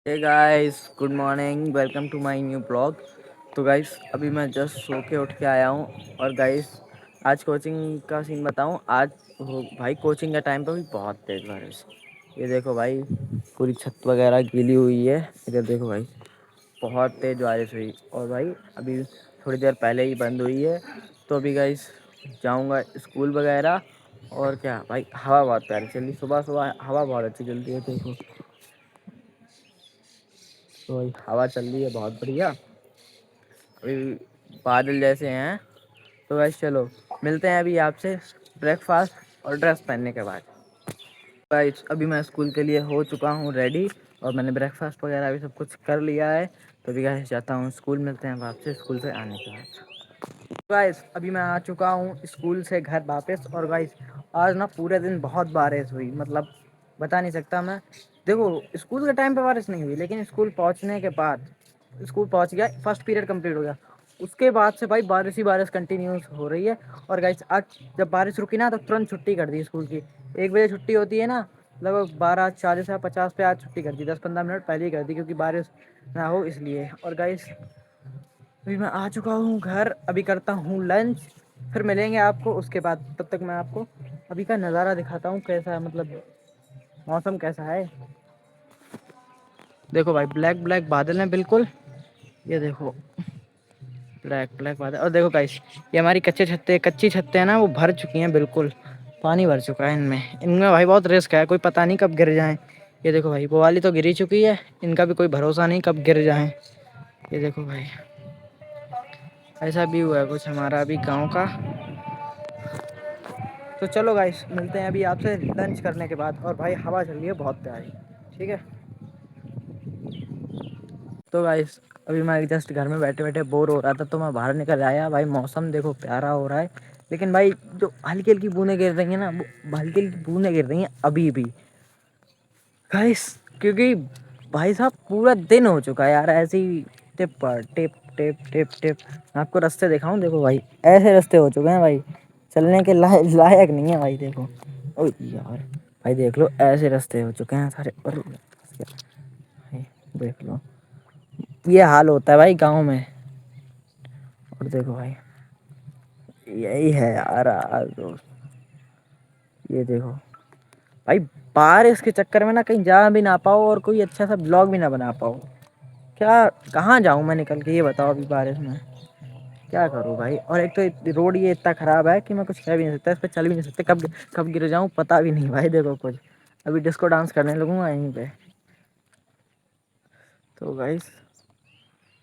Hey guys, good morning. Welcome to my new blog. तो guys अभी मैं just so के उठ के आया हूँ। और गाइस आज कोचिंग का सीन बताऊँ। आज भाई कोचिंग के टाइम पे भी बहुत तेज बारिश। ये देखो भाई, पूरी छत वगैरह गीली हुई है। इधर देखो भाई, बहुत तेज बारिश हुई। और भाई अभी थोड़ी देर पहले ही बंद हुई है। तो अभी गाइस जाऊँगा स्कूल वगैरह। और क्या भाई, हवा बहुत प्यारी चल रही, सुबह सुबह हवा बहुत अच्छी चलती है। देखो तो भाई हवा चल रही है बहुत बढ़िया। अभी बादल जैसे हैं। तो वैसे चलो मिलते हैं अभी आपसे ब्रेकफास्ट और ड्रेस पहनने के बाद। गाइस अभी मैं स्कूल के लिए हो चुका हूँ रेडी। और मैंने ब्रेकफास्ट वगैरह भी सब कुछ कर लिया है। तो अभी गाइस जाता हूँ स्कूल। मिलते हैं आपसे स्कूल से आने के बाद। गाइस अभी मैं आ चुका हूँ स्कूल से घर वापस। और गाइस आज ना पूरे दिन बहुत बारिश हुई, मतलब बता नहीं सकता मैं। देखो स्कूल के टाइम पे बारिश नहीं हुई, लेकिन स्कूल पहुँचने के बाद स्कूल पहुँच गया, फर्स्ट पीरियड कंप्लीट हो गया। उसके बाद से भाई बारिश ही बारिश कंटिन्यूस हो रही है। और गाइस आज जब बारिश रुकी ना तो तुरंत छुट्टी कर दी स्कूल की। 1 बजे छुट्टी होती है ना, लगभग 12:40 या 50 पे आज छुट्टी कर दी। 10-15 मिनट पहले ही कर दी, क्योंकि बारिश ना हो इसलिए। और गाइस अभी मैं आ चुका हूँ घर। अभी करता हूँ लंच, फिर मिलेंगे आपको उसके बाद। तब तक मैं आपको अभी का नज़ारा दिखाता हूँ कैसा है, मतलब मौसम कैसा है। देखो भाई ब्लैक ब्लैक बादल हैं बिल्कुल। ये देखो ब्लैक ब्लैक बादल। और देखो गाइस, ये हमारी कच्ची छत्ते हैं ना, वो भर चुकी हैं बिल्कुल। पानी भर चुका है इनमें। इनमें भाई बहुत रिस्क है, कोई पता नहीं कब गिर जाएं। ये देखो भाई, वो वाली तो गिरी चुकी है, इनका भी कोई भरोसा नहीं कब गिर जाएं। ये देखो भाई, ऐसा भी हुआ है कुछ हमारा अभी गाँव का। तो चलो गाइस मिलते हैं अभी आपसे लंच करने के बाद। और भाई हवा चल रही है बहुत प्यारी, ठीक है। तो गाइस अभी मैं जस्ट घर में बैठे बैठे बोर हो रहा था, तो मैं बाहर निकल आया। भाई मौसम देखो प्यारा हो रहा है, लेकिन भाई जो हल्की हल्की बूंदें गिर रही हैं ना, वो हल्की हल्की बूंदें गिर रही हैं अभी भी गाइस। क्योंकि भाई साहब पूरा दिन हो चुका है यार ऐसे ही टिप पर टिप टिप टिप टिप। मैं आपको रास्ते दिखाऊं, देखो भाई ऐसे रास्ते हो चुके हैं भाई, चलने के लायक नहीं है भाई। देखो ओ यार, भाई देख लो ऐसे रास्ते हो चुके हैं सारे। और भाई देख लो, ये हाल होता है भाई गांव में। और देखो भाई, यही है यार दोस्त। ये देखो भाई, बारिश के चक्कर में ना कहीं जा भी ना पाओ और कोई अच्छा सा ब्लॉग भी ना बना पाओ। क्या कहाँ जाऊँ मैं निकल के, ये बताओ अभी बारिश में क्या करूँ भाई। और एक तो रोड ये इतना ख़राब है कि मैं कुछ कह भी नहीं सकता, इस पर चल भी नहीं सकते। कब कब गिर जाऊँ पता भी नहीं भाई। देखो कुछ अभी डिस्को डांस करने लगूंगा यहीं पे। तो गाइस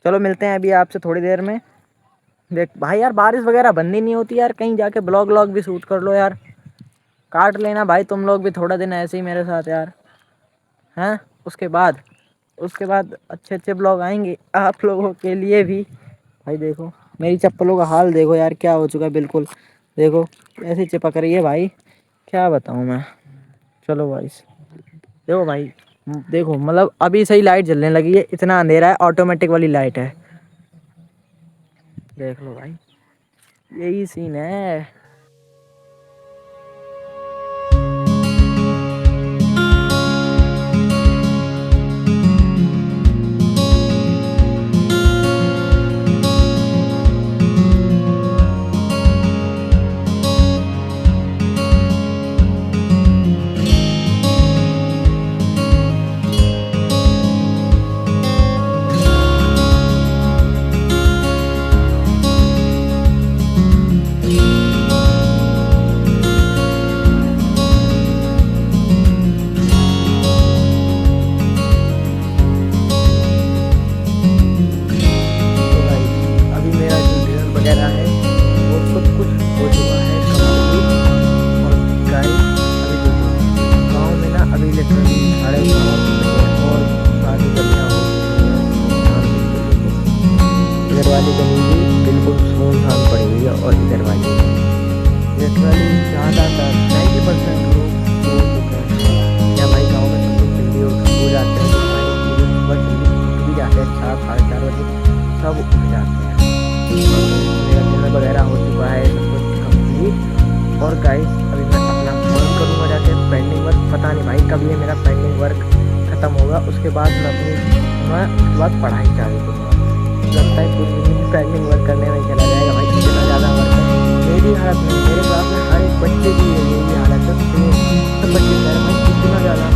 चलो मिलते हैं अभी आपसे थोड़ी देर में। देख भाई यार, बारिश वगैरह बंद ही नहीं होती यार। कहीं जाके ब्लॉग व्लॉग भी शूट कर लो यार। काट लेना भाई तुम लोग भी थोड़ा दिन ऐसे ही मेरे साथ यार, हैं। उसके बाद उसके बाद अच्छे अच्छे ब्लॉग आएंगे आप लोगों के लिए भी। भाई देखो मेरी चप्पलों का हाल देखो यार, क्या हो चुका है बिल्कुल। देखो ऐसे चिपक रही है भाई, क्या बताऊँ मैं। चलो भाई देखो भाई, देखो मतलब अभी सही लाइट जलने लगी है, इतना अंधेरा है, ऑटोमेटिक वाली लाइट है। देख लो भाई, यही सीन है। उसके बाद उसके बाद पढ़ाई चालू करूँगा। लगता है पूरी ज़िंदगी पेंडिंग वर्क करने में चला जाएगा भाई, इतना ज़्यादा वर्क है। मेरी हालत नहीं, मेरे क्लास में हर एक बच्चे की यही हालत है, तो सब बच्चे कह रहे हैं भाई इतना ज़्यादा